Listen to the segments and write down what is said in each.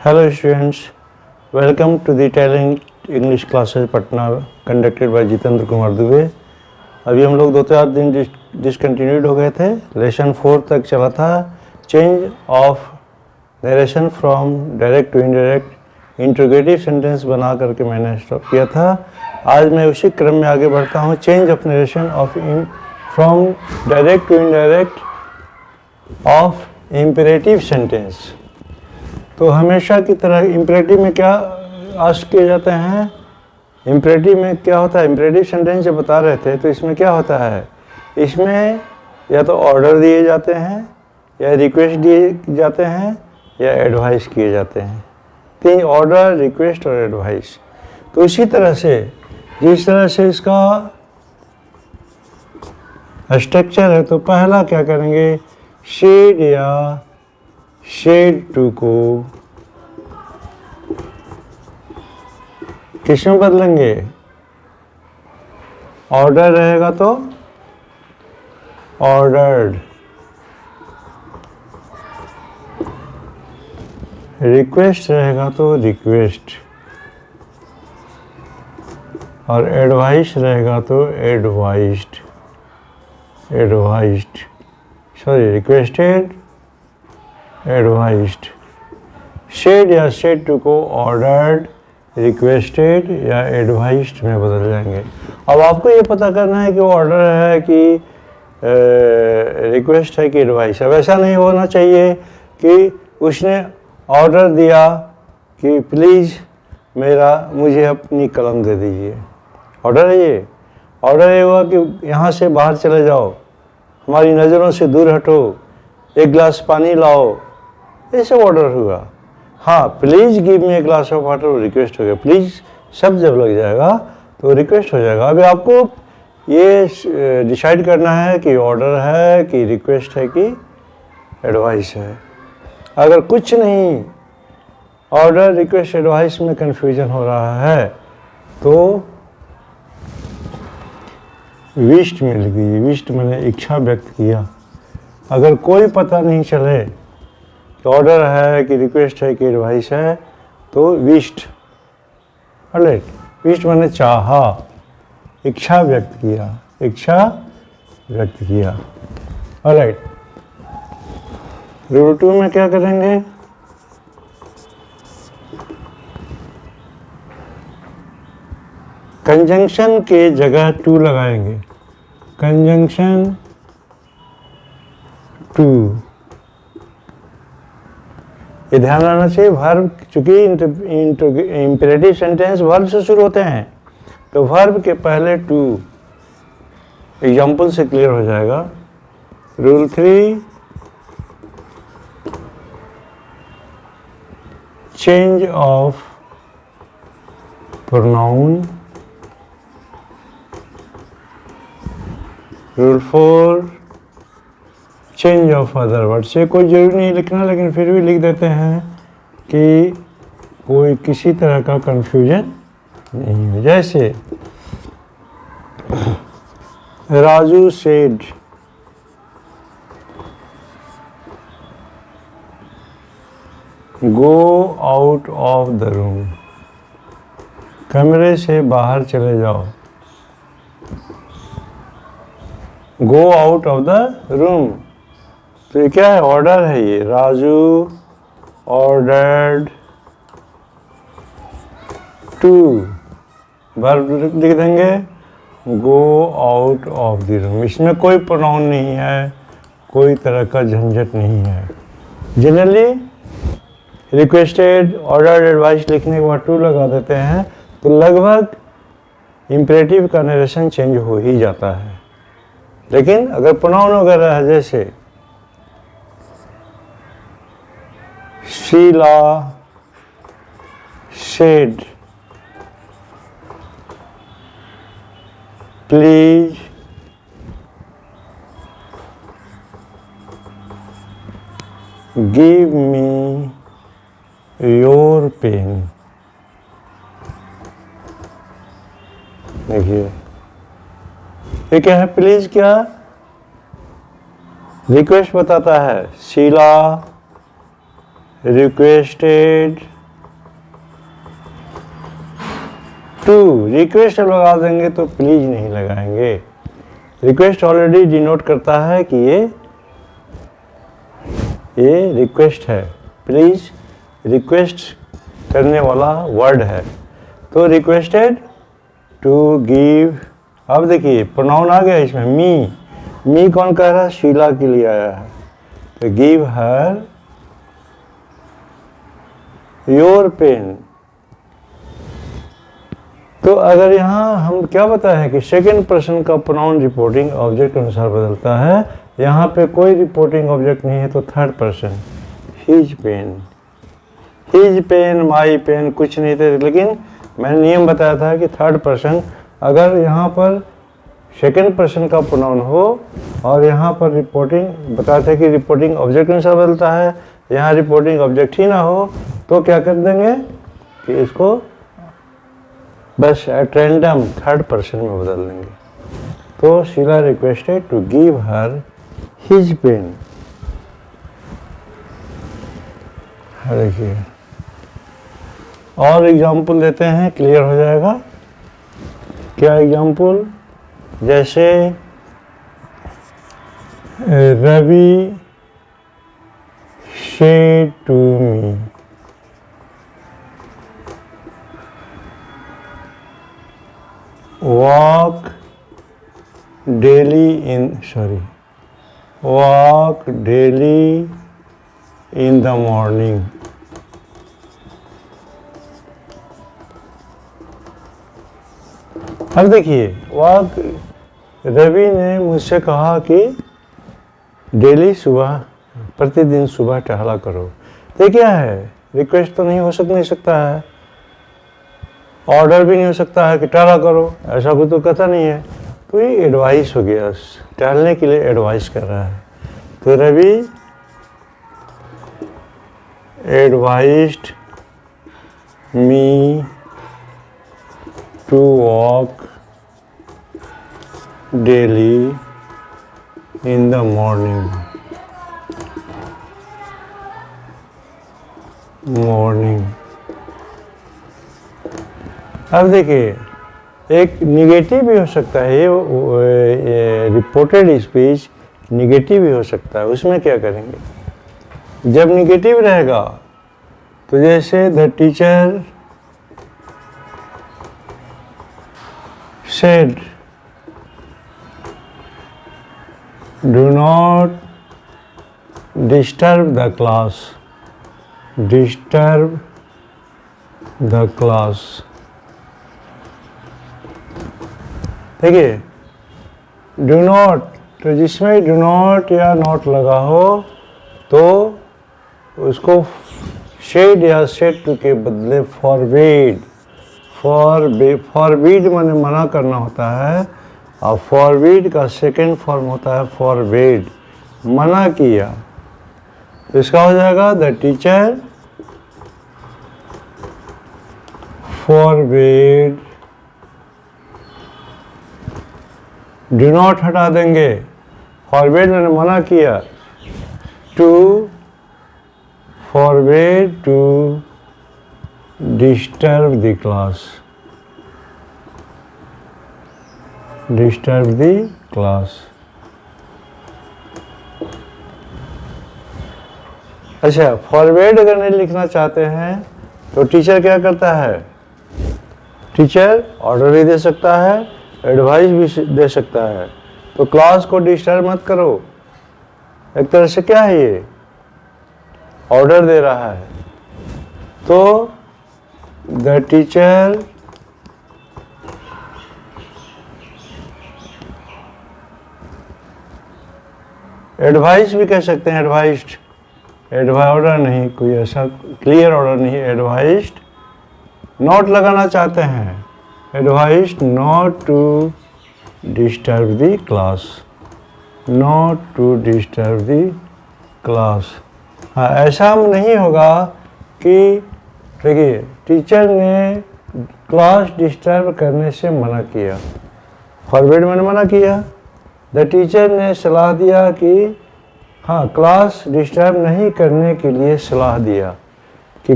Hello students, welcome to the Talent English classes Patna conducted by Jitendra Kumar Dubey. अभी हम लोग 2-4 दिन डिसकंटिन्यूड हो गए थे। लेसन 4 तक चला था। Change of narration from direct to indirect interrogative sentence बना करके मैंने स्टॉप किया था। आज मैं उसी क्रम में आगे बढ़ता हूँ। Change of narration of from direct to indirect of imperative sentence. तो हमेशा की तरह इम्पेरेटिव में क्या आस्क किए जाते हैं? इम्पेरेटिव में क्या होता है? इम्पेरेटिव सेंटेंस जब बता रहे थे तो इसमें क्या होता है? इसमें या तो ऑर्डर दिए जाते हैं, या रिक्वेस्ट दिए जाते हैं, या एडवाइस किए जाते हैं। तीन, ऑर्डर, रिक्वेस्ट और एडवाइस। तो इसी तरह से जिस तरह से इसका स्ट्रक्चर है, तो पहला क्या करेंगे? शेड या शेड टू को किस में बदलेंगे? ऑर्डर रहेगा तो ऑर्डर्ड, रिक्वेस्ट रहेगा तो रिक्वेस्ट, और एडवाइस रहेगा तो एडवाइस्ड। Requested, advised. शेड या शेड टू को ऑर्डर्ड, रिक्वेस्टेड या एडवाइस्ड में बदल जाएंगे। अब आपको ये पता करना है कि वो ऑर्डर है कि रिक्वेस्ट है कि एडवाइस है। वैसा नहीं होना चाहिए कि उसने ऑर्डर दिया कि प्लीज़ मुझे अपनी कलम दे दीजिए। ऑर्डर है ये। ऑर्डर ये हुआ कि यहाँ से बाहर चले जाओ, हमारी नज़रों से दूर हटो, एक गिलास पानी लाओ, ये सब ऑर्डर हुआ। हाँ, please give me a glass of water, request हो गया। प्लीज़ सब जब लग जाएगा तो रिक्वेस्ट हो जाएगा। अभी आपको ये डिसाइड करना है कि ऑर्डर है कि रिक्वेस्ट है कि एडवाइस है। अगर कुछ नहीं, ऑर्डर, रिक्वेस्ट, एडवाइस में कन्फ्यूजन हो रहा है तो विश्ड में लिख दीजिए। विश्ड मैंने इच्छा व्यक्त किया। अगर कोई पता नहीं चले तो ऑर्डर है कि रिक्वेस्ट है कि एडवाइस है तो विश्ड। ऑलराइट, विश्ड मैंने चाहा, इच्छा व्यक्त किया। ऑलराइट, रूल 2 में क्या करेंगे? कंजंक्शन के जगह टू लगाएंगे। कंजंक्शन टू, ये ध्यान रखना चाहिए। वर्ब, चूंकि इंपेरेटिव सेंटेंस वर्ब से शुरू होते हैं तो वर्ब के पहले टू। एग्जाम्पल से क्लियर हो जाएगा। Rule 3, change of pronoun. Rule 4, change of other words. ये कोई जरूरी नहीं लिखना, लेकिन फिर भी लिख देते हैं कि कोई किसी तरह का कंफ्यूजन नहीं हो। जैसे Raju said, go out of the room, कमरे से बाहर चले जाओ। Go out of the room, तो ये क्या है? ऑर्डर है ये। राजू ऑर्डर्ड टू, वर्ब लिख देंगे go out of the room. इसमें कोई प्रोनाउन नहीं है, कोई तरह का झंझट नहीं है। जनरली रिक्वेस्टेड, ऑर्डर, एडवाइस लिखने के बाद टू लगा देते हैं तो लगभग इम्पेरेटिव का नरेशन चेंज हो ही जाता है। लेकिन अगर प्रोनाउन वगैरह है, जैसे Sheela said, please give me your pen. देखिए ये क्या है? प्लीज क्या रिक्वेस्ट बताता है। शीला requested टू रिक्वेस्ट लगा देंगे तो प्लीज नहीं लगाएंगे। रिक्वेस्ट ऑलरेडी डिनोट करता है कि ये रिक्वेस्ट है, प्लीज रिक्वेस्ट करने वाला वर्ड है। तो रिक्वेस्टेड टू गिव, अब देखिए प्रोनाउन आ गया इसमें, मी कौन कह रहा है, शीला के लिए आया है। तो गिव हर योर पेन। तो अगर यहाँ हम क्या बताए हैं कि सेकेंड पर्सन का प्रोनाउन रिपोर्टिंग ऑब्जेक्ट के अनुसार बदलता है, यहाँ पे कोई रिपोर्टिंग ऑब्जेक्ट नहीं है तो third person, his pain, my pen कुछ नहीं थे, लेकिन मैंने नियम बताया था कि थर्ड पर्सन, अगर यहाँ पर सेकेंड पर्सन का प्रोनाउन हो और यहाँ पर रिपोर्टिंग बताते हैं कि रिपोर्टिंग ऑब्जेक्ट के अनुसार बदलता है, यहाँ रिपोर्टिंग ऑब्जेक्ट ही ना हो तो क्या कर देंगे कि इसको बस एट रैंडम थर्ड पर्सन में बदल देंगे। तो Sheela requested to give her his pen. देखिए और एग्जाम्पल देते हैं, क्लियर हो जाएगा। क्या एग्जाम्पल, जैसे Ravi said to me, walk daily in the morning. अब देखिए वॉक, रवि ने मुझसे कहा कि डेली सुबह, प्रतिदिन सुबह टहला करो। तो क्या है, रिक्वेस्ट तो नहीं सकता है, ऑर्डर भी नहीं हो सकता है कि टहला करो, ऐसा कुछ तो कहता नहीं है। तो ये एडवाइस हो गया, टहलने के लिए एडवाइस कर रहा है। तो Ravi advised me to walk daily in the morning. अब देखिए एक निगेटिव भी हो सकता है, ये रिपोर्टेड स्पीच निगेटिव भी हो सकता है। उसमें क्या करेंगे, जब निगेटिव रहेगा तो जैसे the teacher said do not disturb the class. देखिए डू नॉट, तो जिसमें डू नॉट या नॉट लगा हो तो उसको शेड या सेट के बदले फॉरबीड माने मना करना होता है, और फॉरबीड का सेकेंड फॉर्म होता है फॉरबेड, मना किया। तो इसका हो जाएगा the teacher forbade, do not हटा देंगे, फॉरबेड मैंने मना किया, to forbade to disturb the class. अच्छा, फॉरवर्ड अगर नहीं लिखना चाहते हैं तो टीचर क्या करता है, टीचर ऑर्डर भी दे सकता है, एडवाइस भी दे सकता है। तो क्लास को डिस्टर्ब मत करो, एक तरह से क्या है ये ऑर्डर दे रहा है। तो द टीचर एडवाइस भी कह सकते हैं, एडवाइस्ड, ऑर्डर नहीं, कोई ऐसा क्लियर ऑर्डर नहीं, एडवाइस्ड। नॉट लगाना चाहते हैं, advised not to disturb the class, not to disturb the class. हाँ, ऐसा नहीं होगा कि देखिए टीचर ने क्लास डिस्टर्ब करने से मना किया, फॉरवर्ड मैंने मना किया, द टीचर ने सलाह दिया कि हाँ क्लास डिस्टर्ब नहीं करने के लिए सलाह दिया। कि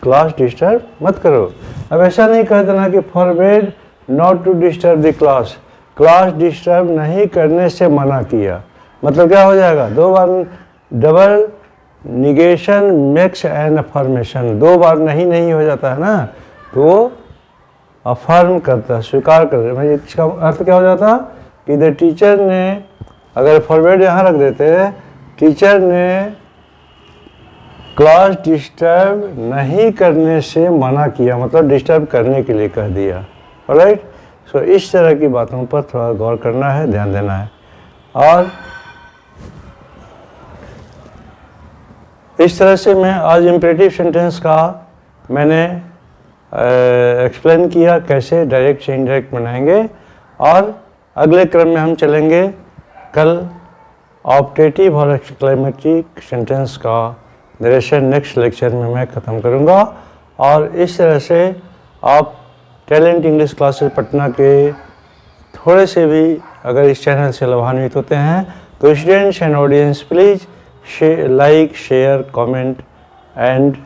क्लास डिस्टर्ब मत करो। अब ऐसा नहीं कह देना कि forbid not to disturb the class, class disturb नहीं करने से मना किया। मतलब क्या हो जाएगा, दो बार double negation makes an affirmation, दो बार नहीं नहीं हो जाता है ना, तो अफर्म करता, स्वीकार कर। भाई इसका अर्थ क्या हो जाता कि द टीचर ने, अगर फॉरवर्ड यहाँ रख देते, टीचर ने क्लास डिस्टर्ब नहीं करने से मना किया, मतलब डिस्टर्ब करने के लिए कह दिया। ऑलराइट, सो इस तरह की बातों पर थोड़ा गौर करना है, ध्यान देना है। और इस तरह से मैं आज इम्परेटिव सेंटेंस का मैंने एक्सप्लेन किया कैसे डायरेक्ट से इनडायरेक्ट बनाएंगे, और अगले क्रम में हम चलेंगे कल ऑप्टेटिव और एक्सक्लेमेटिव सेंटेंस का नरेशन नेक्स्ट लेक्चर में मैं ख़त्म करूंगा। और इस तरह से आप टैलेंट इंग्लिश क्लासेस पटना के थोड़े से भी अगर इस चैनल से लाभान्वित होते हैं तो students and audience please like, share, comment and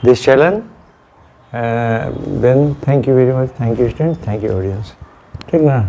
this channel. Then thank you very much. Thank you students, thank you audience. ठीक ना।